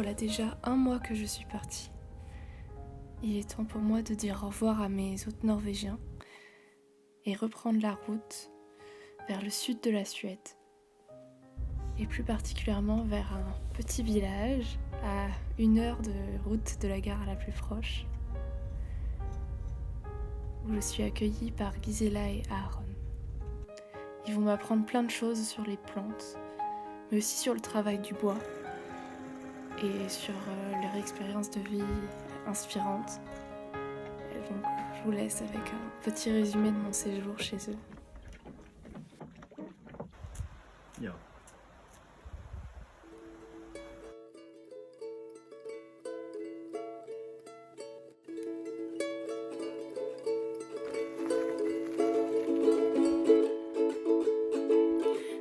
Voilà déjà un mois que je suis partie. Il est temps pour moi de dire au revoir à mes hôtes norvégiens et reprendre la route vers le sud de la Suède. Et plus particulièrement vers un petit village à 1 heure de route de la gare la plus proche, où je suis accueillie par Gisela et Aaron. Ils vont m'apprendre plein de choses sur les plantes, mais aussi sur le travail du bois et sur leur expérience de vie inspirante. Et donc je vous laisse avec un petit résumé de mon séjour chez eux. Ja.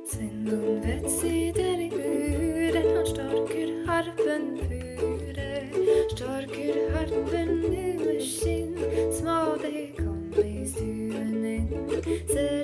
Svennon vet sitter i muren, han storker harpen pure. Storker harpen ur sin smade kom i stuen inn.